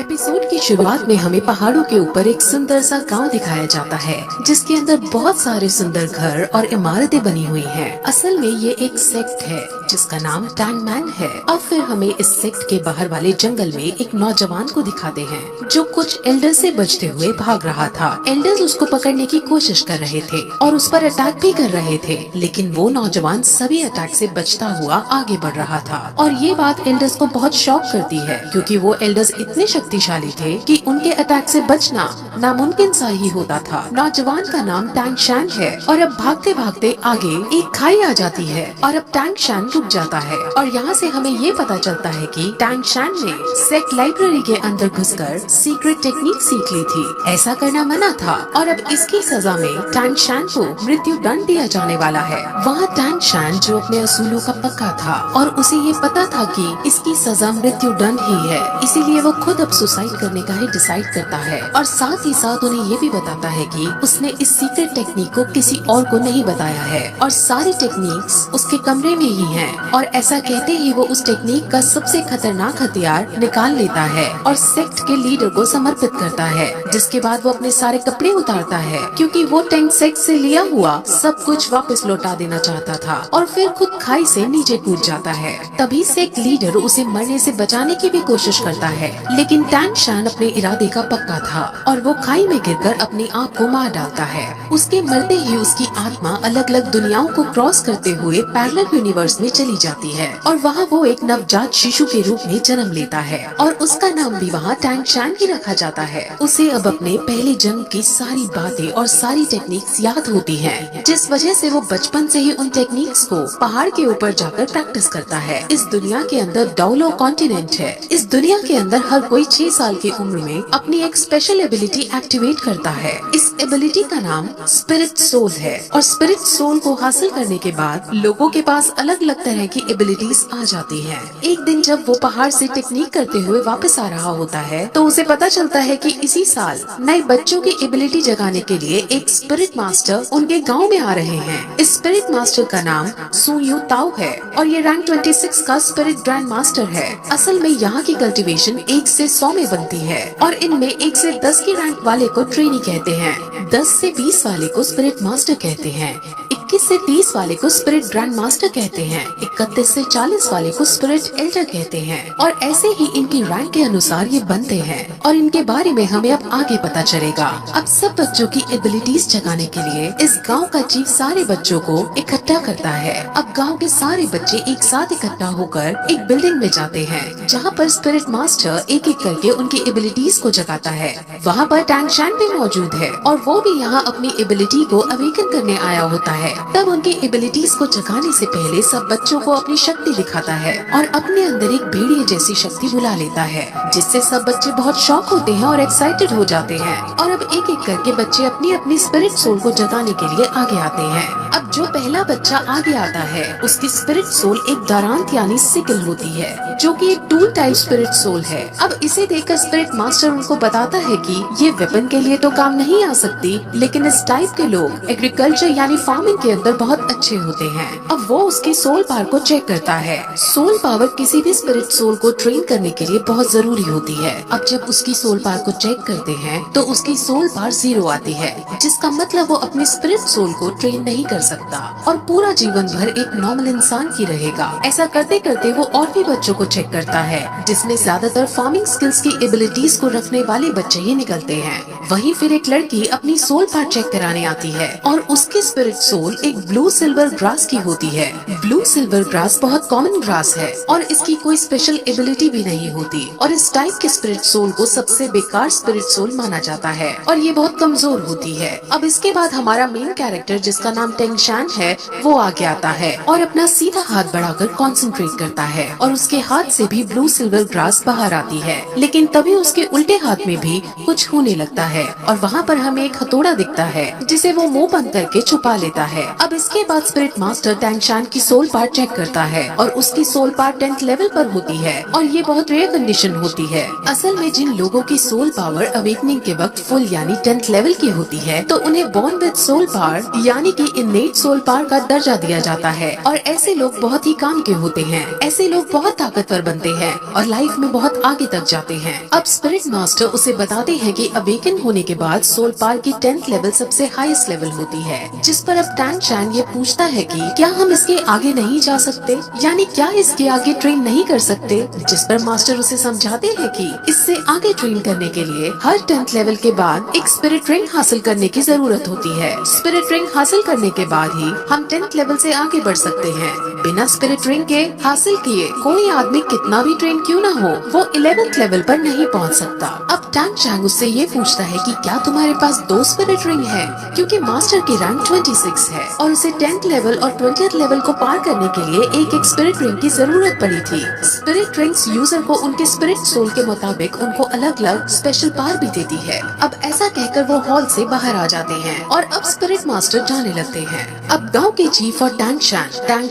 Episode की शुरुआत में हमें पहाड़ों के ऊपर एक सुंदर सा गांव दिखाया जाता है, जिसके अंदर बहुत सारे सुंदर घर और इमारतें बनी हुई हैं। असल में ये एक सेक्ट है जिसका नाम टैंग मैन है। अब फिर हमें इस सेक्ट के बाहर वाले जंगल में एक नौजवान को दिखाते हैं जो कुछ एल्डर से बचते हुए भाग रहा था। एल्डर्स उसको पकड़ने की कोशिश कर रहे थे और उस पर अटैक भी कर रहे थे, लेकिन वो नौजवान सभी अटैक से बचता हुआ आगे बढ़ रहा था। और ये बात एल्डर्स को बहुत शॉक करती है, क्योंकि वो एल्डर्स इतने शक्तिशाली थे कि उनके अटैक से बचना नामुमकिन सा ही होता था। नौजवान का नाम टैंग शैन है और अब भागते भागते आगे एक खाई आ जाती है और अब टैंग शैन रुक जाता है। और यहाँ से हमें ये पता चलता है कि टैंग शैन ने सेक्ट लाइब्रेरी के अंदर घुसकर सीक्रेट टेक्निक सीख ली थी। ऐसा करना मना था और अब इसकी सजा में टैंग शैन को मृत्यु दंड दिया जाने वाला है। वहाँ टैंग शैन जो अपने असूलों का पक्का था और उसे ये पता था कि इसकी सजा मृत्यु दंड ही है, इसीलिए वो खुद अब सुसाइड करने का ही डिसाइड करता है। और साथ ही साथ उन्हें ये भी बताता है कि उसने इस सीक्रेट टेक्निक को किसी और को नहीं बताया है और सारी टेक्निक्स उसके कमरे में ही हैं। और ऐसा कहते ही वो उस टेक्निक का सबसे खतरनाक हथियार निकाल लेता है और सेक्ट के लीडर को समर्पित करता है, जिसके बाद वो अपने सारे कपड़े उतारता है, क्योंकि वो टैंग सेक्ट से लिया हुआ सब कुछ वापस लौटा देना चाहता था। और फिर खुद खाई से नीचे कूद जाता है। तभी सेक्ट लीडर उसे मरने से बचाने की भी कोशिश करता है, लेकिन टैंग शैन अपने इरादे का पक्का था और वो खाई में गिरकर अपने आप को मार डालता है। उसके मरते ही उसकी आत्मा अलग अलग दुनियाओं को क्रॉस करते हुए पैरेलल यूनिवर्स में चली जाती है और वहाँ वो एक नवजात शिशु के रूप में जन्म लेता है और उसका नाम भी वहाँ टैंग शैन ही रखा जाता है। उसे अब अपने पहले जन्म की सारी बातें और सारी टेक्निक्स याद होती हैं, जिस वजह से वो बचपन से ही उन टेक्निक्स को पहाड़ के ऊपर जाकर प्रैक्टिस करता है। इस दुनिया के अंदर डोलो कॉन्टिनेंट है। इस दुनिया के अंदर हर कोई 6 साल की उम्र में अपनी एक स्पेशल एबिलिटी एक्टिवेट करता है। इस एबिलिटी का नाम स्पिरिट सोल है और स्पिरिट सोल को हासिल करने के बाद लोगों के पास अलग अलग तरह की एबिलिटीज आ जाती हैं। एक दिन जब वो पहाड़ से टेक्निक करते हुए वापस आ रहा होता है तो उसे पता चलता है कि इसी साल नए बच्चों की एबिलिटी जगाने के लिए एक स्पिरिट मास्टर उनके गांव में आ रहे हैं। इस स्पिरिट मास्टर का नाम सु यू ताओ है और ये रैंक 26 का स्पिरिट ग्रैंड मास्टर है। असल में यहाँ की कल्टीवेशन 1 से 100 में बनती है और इनमें 1 से 10 की रैंक वाले को ट्रेनी कहते हैं, 10 से 20 वाले को स्पिरिट मास्टर कहते हैं, 21 से 30 वाले को स्पिरिट ग्रैंड मास्टर कहते हैं, 31 से 40 वाले को स्पिरिट एल्डर कहते हैं। और ऐसे ही इनकी रैंक के अनुसार ये बनते हैं और इनके बारे में हमें अब आगे पता चलेगा। अब सब बच्चों की एबिलिटीज जगाने के लिए इस गांव का चीफ सारे बच्चों को इकट्ठा करता है। अब गांव के सारे बच्चे एक साथ इकट्ठा होकर एक बिल्डिंग में जाते हैं, जहां पर स्पिरिट मास्टर एक एक करके उनकी एबिलिटीज को जगाता है। वहां पर टैंग शैन भी मौजूद है और वो भी यहाँ अपनी एबिलिटी को अवेकन करने आया होता है। तब उनकी एबिलिटीज को जगाने से पहले सब बच्चों को अपनी शक्ति दिखाता है और अपने अंदर एक भेड़िए जैसी शक्ति बुला लेता है, जिससे सब बच्चे बहुत शॉक होते हैं और एक्साइटेड हो जाते हैं। और अब एक एक करके बच्चे अपनी अपनी स्पिरिट सोल को जगाने के लिए आगे आते हैं। अब जो पहला बच्चा आगे आता है उसकी स्पिरिट सोल एक दारांत यानी सिकल होती है, जो कि एक टूल टाइप स्पिरिट सोल है। अब इसे देखकर स्पिरिट मास्टर उनको बताता है कि ये वेपन के लिए तो काम नहीं आ सकती, लेकिन इस टाइप के लोग एग्रीकल्चर यानी फार्मिंग के अंदर बहुत अच्छे होते हैं। अब वो उसकी सोल पावर को चेक करता है। सोल पावर किसी भी स्पिरिट सोल को ट्रेन करने के लिए बहुत जरूरी होती है। अब जब उसकी सोल पावर को चेक करते हैं तो उसकी सोल पावर 0 आती है, जिसका मतलब वो अपनी स्पिरिट सोल को ट्रेन नहीं कर सकता और पूरा जीवन भर एक नॉर्मल इंसान की रहेगा। ऐसा करते करते वो और भी बच्चों को चेक करता है, जिसमें ज्यादातर फार्मिंग स्किल्स की एबिलिटीज को रखने वाले बच्चे ही निकलते हैं। वहीं फिर एक लड़की अपनी सोल पावर चेक कराने आती है और उसकी स्पिरिट सोल एक ब्लू सिल्वर ग्रास की होती है। ब्लू सिल्वर ग्रास बहुत कॉमन ग्रास है और इसकी कोई स्पेशल एबिलिटी भी नहीं होती और इस टाइप के स्पिरिट सोल को सबसे बेकार स्पिरिट सोल माना जाता है और ये बहुत कमजोर होती है। अब इसके बाद हमारा मेन कैरेक्टर जिसका नाम टैंग शैन है वो आगे आता है और अपना सीधा हाथ बढ़ाकर कंसंट्रेट करता है और उसके हाथ से भी ब्लू सिल्वर ग्रास बाहर आती है, लेकिन तभी उसके उल्टे हाथ में भी कुछ होने लगता है और वहाँ पर हमें एक हथौड़ा दिखता है जिसे वो मुंह बंद करके छुपा लेता है। अब इसके बाद स्पिरिट मास्टर टैंग शैन की सोल पावर चेक करता है और उसकी सोल पावर 10th लेवल पर होती है और ये बहुत रेयर कंडीशन होती है। असल में जिन लोगों की सोल पावर अवेकनिंग के वक्त फुल यानी 10th लेवल की होती है तो उन्हें बॉर्न विद सोल पावर यानी कि इनेट सोल पावर का दर्जा दिया जाता है और ऐसे लोग बहुत ही काम के होते हैं। ऐसे लोग बहुत ताकतवर बनते हैं और लाइफ में बहुत आगे तक जाते हैं। अब स्पिरिट मास्टर उसे बताते हैं कि अवेकन होने के बाद सोल पावर की 10th लेवल सबसे हाईएस्ट लेवल होती है, जिस पर अब टैंग चैन ये पूछता है कि क्या हम इसके आगे नहीं जा सकते, यानी क्या इसके आगे ट्रेन नहीं कर सकते, जिस पर मास्टर उसे समझाते हैं कि इससे आगे ट्रेन करने के लिए हर 10th लेवल के बाद एक स्पिरिट रिंग हासिल करने की जरूरत होती है। स्पिरिट रिंग हासिल करने के बाद ही हम 10th लेवल से आगे बढ़ सकते हैं। बिना स्पिरिट रिंग के हासिल किए कोई आदमी कितना भी ट्रेन क्यों न हो वो 11th लेवल पर नहीं पहुंच सकता। अब टैंग चैंग उससे ये पूछता है कि क्या तुम्हारे पास 2 स्पिरिट रिंग है, क्योंकि मास्टर की रैंक 26 है और उसे 10th लेवल और 20th लेवल को पार करने के लिए एक स्पिरिट रिंग की जरूरत पड़ी थी। स्पिरिट रिंग्स यूजर को उनके स्पिरिट सोल के मुताबिक उनको अलग अलग स्पेशल पावर भी देती है। अब ऐसा कहकर वो हॉल से बाहर आ जाते हैं और अब स्पिरिट मास्टर जाने लगते हैं। अब गांव के चीफ और टैंग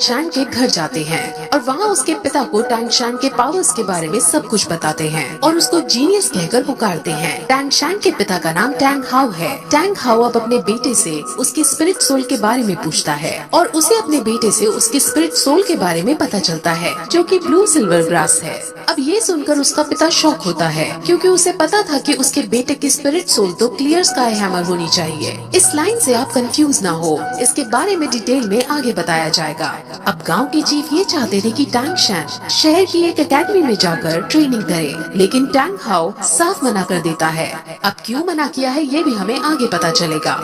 शैन के घर जाते हैं और वहाँ उसके पिता को टैंग शैन के पावर्स के बारे में सब कुछ बताते हैं और उसको जीनियस कहकर पुकारते हैं। टैंग शैन के पिता का नाम टैंग हाउ है। टैंग हाउ अब अपने बेटे से उसके स्पिरिट सोल के बारे में पूछता है और उसे अपने बेटे से उसके स्पिरिट सोल के बारे में पता चलता है, जो कि ब्लू सिल्वर ग्रास है। अब ये सुनकर उसका पिता शॉक होता है, क्योंकि उसे पता था कि उसके बेटे की स्पिरिट सोल तो क्लियर स्काई हैमर होनी चाहिए। इस लाइन से आप कंफ्यूज ना हो, इसके बारे में डिटेल में आगे बताया जाएगा। अब गांव के चीफ ये चाहते थे कि टैंग शैन शहर की एक एकेडमी में जाकर ट्रेनिंग करे, लेकिन टैंग हाउ साफ मना कर देता है। अब क्यों मना किया है ये भी हमें आगे पता चलेगा।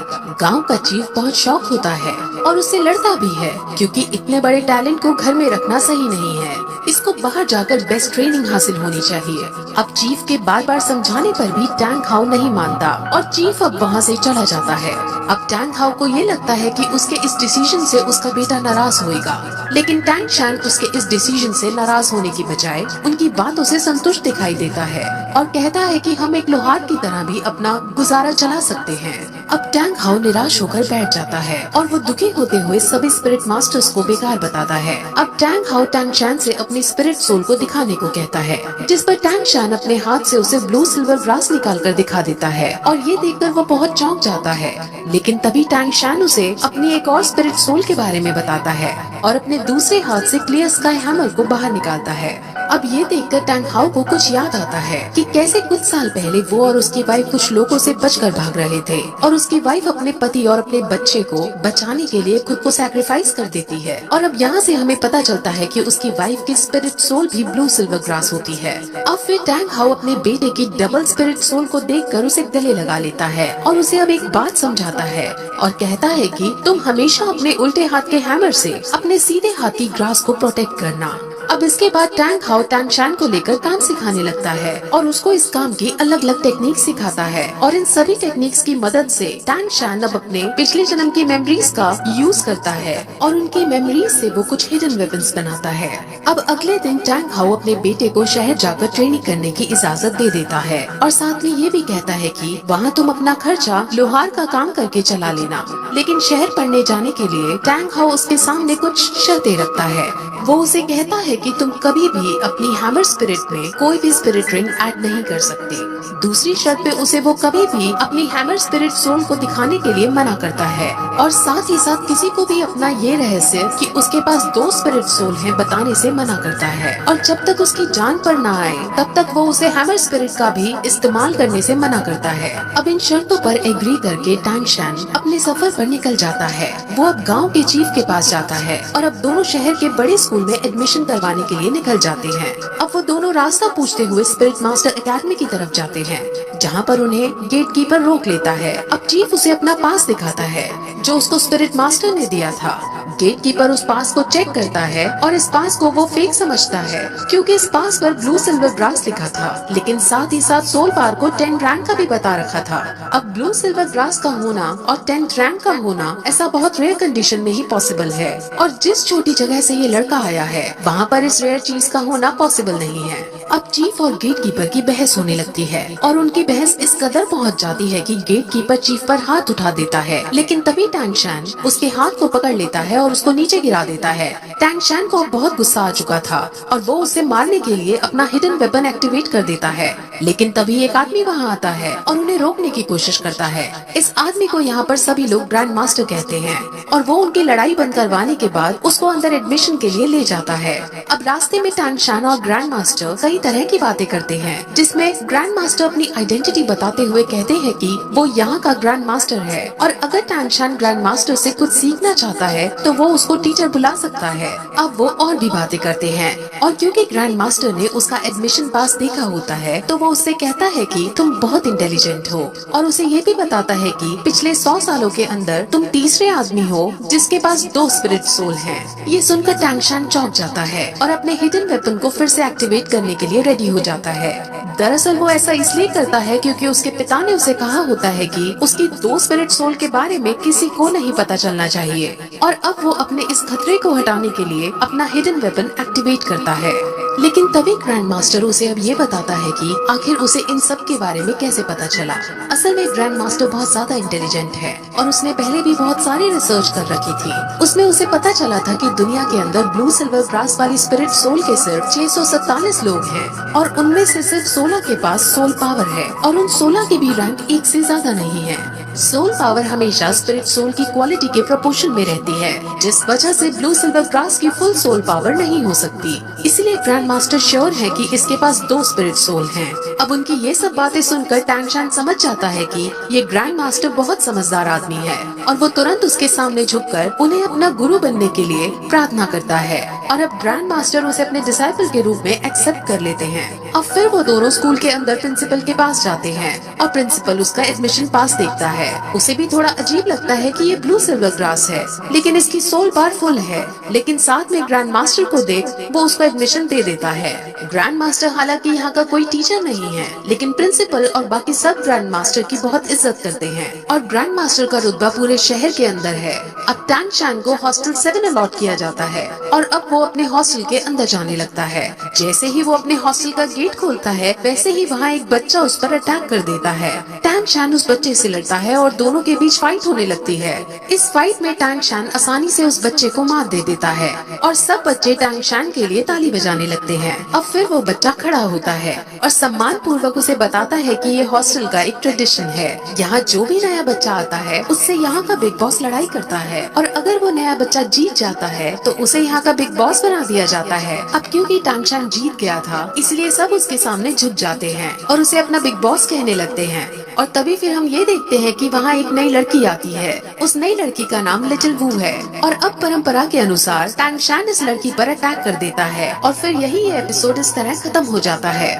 गांव का चीफ बहुत शॉक होता है और उससे लड़ता भी है, क्योंकि इतने बड़े टैलेंट को घर में रखना सही नहीं है। इसको बाहर जाकर बेस्ट ट्रेनिंग हासिल होनी चाहिए। अब चीफ के बार बार समझाने पर भी टैंग हाउ नहीं मानता और चीफ अब वहाँ से चला जाता है। अब टैंग हाउ को ये लगता है कि उसके इस डिसीजन से उसका बेटा नाराज होएगा, लेकिन टैंग शैन उसके इस डिसीजन से नाराज होने की बजाय उनकी बातों से संतुष्ट दिखाई देता है और कहता है कि हम एक लोहार की तरह भी अपना गुजारा चला सकते हैं। अब टैंग हाउ निराश होकर बैठ जाता है और वो दुखी होते हुए सभी स्पिरिट मास्टर्स को बेकार बताता है। अब टैंग हाउ टैंग शैन से अपनी स्पिरिट सोल को दिखाने को कहता है, जिस पर टैंग शैन अपने हाथ से उसे ब्लू सिल्वर ग्रास निकाल कर दिखा देता है और ये देखकर वो बहुत चौंक जाता है। लेकिन तभी टैंग शैन उसे अपनी एक और स्पिरिट सोल के बारे में बताता है और अपने दूसरे हाथ से क्लियर स्काई हैमर को बाहर निकालता है। अब ये देखकर टैंग हाउ को कुछ याद आता है कि कैसे कुछ साल पहले वो और उसकी वाइफ कुछ लोगों से बचकर भाग रहे थे और उसकी वाइफ अपने पति और अपने बच्चे को बचाने के लिए खुद को सैक्रिफाइस कर देती है। और अब यहाँ से हमें पता चलता है कि उसकी वाइफ की स्पिरिट सोल भी ब्लू सिल्वर ग्रास होती है। अब फिर टैंग हाउ अपने बेटे की डबल स्पिरिट सोल को देखकर उसे गले लगा लेता है और उसे अब एक बात समझाता है और कहता है कि तुम हमेशा अपने उल्टे हाथ के हैमर से अपने सीधे हाथ की ग्रास को प्रोटेक्ट करना। अब इसके बाद टैंग हाउ टैंग शैन को लेकर काम सिखाने लगता है और उसको इस काम की अलग अलग टेक्निक सिखाता है और इन सभी टेक्निक्स की मदद से टैंग शैन अब अपने पिछले जन्म की मेमोरीज का यूज करता है और उनकी मेमोरीज से वो कुछ हिडन वेपन्स बनाता है। अब अगले दिन टैंग हाउ अपने बेटे को शहर जाकर ट्रेनिंग करने की इजाजत दे देता है और साथ में ये भी कहता है कि वहाँ तुम अपना खर्चा लोहार का काम करके चला लेना, लेकिन शहर पढ़ने जाने के लिए टैंग हाउ उसके सामने कुछ शर्तें रखता है। वो उसे कहता है कि तुम कभी भी अपनी हैमर स्पिरिट में कोई भी स्पिरिट रिंग ऐड नहीं कर सकते। दूसरी शर्त पे उसे वो कभी भी अपनी हैमर स्पिरिट सोल को दिखाने के लिए मना करता है और साथ ही साथ किसी को भी अपना ये रहस्य कि उसके पास 2 स्पिरिट सोल हैं बताने से मना करता है और जब तक उसकी जान पर ना आए तब तक वो उसे हैमर स्पिरिट का भी इस्तेमाल करने से मना करता है। अब इन शर्तों पर एग्री करके टैंग शैन अपने सफर पर निकल जाता है। वो अब गाँव के चीफ के पास जाता है और अब दोनों शहर के बड़े स्कूल में एडमिशन करवाने के लिए निकल जाते हैं। अब वो दोनों रास्ता पूछते हुए स्पिरिट मास्टर एकेडमी की तरफ जाते हैं, जहाँ पर उन्हें गेट कीपर रोक लेता है। अब चीफ उसे अपना पास दिखाता है जो उसको स्पिरिट मास्टर ने दिया था। गेट कीपर उस पास को चेक करता है और इस पास को वो फेक समझता है, क्योंकि इस पास पर ब्लू सिल्वर ग्रास लिखा था, लेकिन साथ ही साथ सोल पावर को 10 रैंक का भी बता रखा था। अब ब्लू सिल्वर ग्रास का होना और 10th रैंक का होना ऐसा बहुत रेयर कंडीशन में ही पॉसिबल है और जिस छोटी जगह से ये लड़का आया है वहाँ पर इस रेयर चीज का होना पॉसिबल नहीं है। अब चीफ और गेट कीपर की बहस होने लगती है और उनकी बहस इस कदर पहुँच जाती है कि गेट कीपर चीफ पर हाथ उठा देता है, लेकिन तभी टैंग शैन उसके हाथ को पकड़ लेता है और उसको नीचे गिरा देता है। टैंग शैन को बहुत गुस्सा आ चुका था और वो उसे मारने के लिए अपना हिडन वेपन एक्टिवेट कर देता है, लेकिन तभी एक आदमी वहाँ आता है और उन्हें रोकने की कोशिश करता है। इस आदमी को यहाँ पर सभी लोग ग्रैंड मास्टर कहते हैं और वो उनकी लड़ाई बंद करवाने के बाद उसको अंदर एडमिशन के लिए ले जाता है। अब रास्ते में टैंग शैन और ग्रैंड मास्टर कई तरह की बातें करते हैं, जिसमें ग्रैंड मास्टर अपनी आइडेंटिटी बताते हुए कहते हैं कि वो यहाँ का ग्रैंड मास्टर है और अगर टैंग शैन ग्रैंड मास्टर से कुछ सीखना चाहता है तो वो उसको टीचर बुला सकता है। अब वो और भी बातें करते हैं और क्योंकि ग्रैंड मास्टर ने उसका एडमिशन पास देखा होता है तो वो उससे कहता है कि तुम बहुत इंटेलिजेंट हो और उसे ये भी बताता है कि पिछले 100 सालों के अंदर तुम तीसरे आदमी हो जिसके पास 2 स्पिरिट सोल हैं। ये सुनकर टैंग शैन चौंक जाता है और अपने हिडन वेपन को फिर से एक्टिवेट करने के लिए रेडी हो जाता है। दरअसल वो ऐसा इसलिए करता है क्योंकि उसके पिता ने उसे कहा होता है कि उसकी 2 स्पिरिट सोल के बारे में किसी को नहीं पता चलना चाहिए और अब वो अपने इस खतरे को हटाने के लिए अपना हिडन वेपन एक्टिवेट करता है। लेकिन तभी ग्रैंड मास्टर उसे अब ये बताता है कि आखिर उसे इन सब के बारे में कैसे पता चला। असल में ग्रैंड मास्टर बहुत ज्यादा इंटेलिजेंट है और उसने पहले भी बहुत सारी रिसर्च कर रखी थी। उसमें उसे पता चला था कि दुनिया के अंदर ब्लू सिल्वर ग्रास वाली स्पिरिट सोल के सिर्फ 647 लोग हैं और उनमें से सिर्फ 16 के पास सोल पावर है और उन 16 की भी रैंक 1 से ज्यादा नहीं है। सोल पावर हमेशा स्पिरिट सोल की क्वालिटी के प्रोपोर्शन में रहती है, जिस वजह से ब्लू सिल्वर ग्रास की फुल सोल पावर नहीं हो सकती। इसलिए ग्रैंड मास्टर श्योर है कि इसके पास 2 स्पिरिट सोल हैं। अब उनकी ये सब बातें सुनकर टैंग शैन समझ जाता है कि ये ग्रैंड मास्टर बहुत समझदार आदमी है और वो तुरंत उसके सामने झुककर उन्हें अपना गुरु बनने के लिए प्रार्थना करता है और अब ग्रैंड मास्टर उसे अपने डिसाइपल के रूप में एक्सेप्ट कर लेते हैं। अब फिर वो दोनों स्कूल के अंदर प्रिंसिपल के पास जाते हैं और प्रिंसिपल उसका एडमिशन पास देखता है। उसे भी थोड़ा अजीब लगता है कि ये ब्लू सिल्वर ग्रास है लेकिन इसकी सोल पावर फुल है, लेकिन साथ में ग्रैंड मास्टर को देख वो उसको एडमिशन दे देता है। ग्रैंड मास्टर हालांकि यहाँ का कोई टीचर नहीं है, लेकिन प्रिंसिपल और बाकी सब ग्रैंड मास्टर की बहुत इज्जत करते हैं और ग्रैंड मास्टर का रुतबा पूरे शहर के अंदर है। अब टैंग शैन को हॉस्टल 7 अलॉट किया जाता है और अब वो अपने हॉस्टल के अंदर जाने लगता है। जैसे ही वो अपने हॉस्टल का गेट खोलता है वैसे ही वहाँ एक बच्चा उस पर अटैक कर देता है। टैंग शैन उस बच्चे से लड़ता है और दोनों के बीच फाइट होने लगती है। इस फाइट में टैंग शैन आसानी से उस बच्चे को मार दे देता है और सब बच्चे टैंग शैन के लिए ताली बजाने लगते हैं। अब फिर वो बच्चा खड़ा होता है और सम्मान पूर्वक उसे बताता है कि ये हॉस्टल का एक ट्रेडिशन है। यहाँ जो भी नया बच्चा आता है उससे यहाँ का बिग बॉस लड़ाई करता है और अगर वो नया बच्चा जीत जाता है तो उसे यहाँ का बिग बॉस बना दिया जाता है। अब क्योंकि टैंग शैन जीत गया था इसलिए सब उसके सामने झुक जाते हैं और उसे अपना बिग बॉस कहने लगते हैं। और तभी फिर हम ये देखते हैं कि वहाँ एक नई लड़की आती है। उस नई लड़की का नाम लिटिल वू है और अब परंपरा के अनुसार टैंग शैन इस लड़की पर अटैक कर देता है और फिर यही एपिसोड इस तरह खत्म हो जाता है।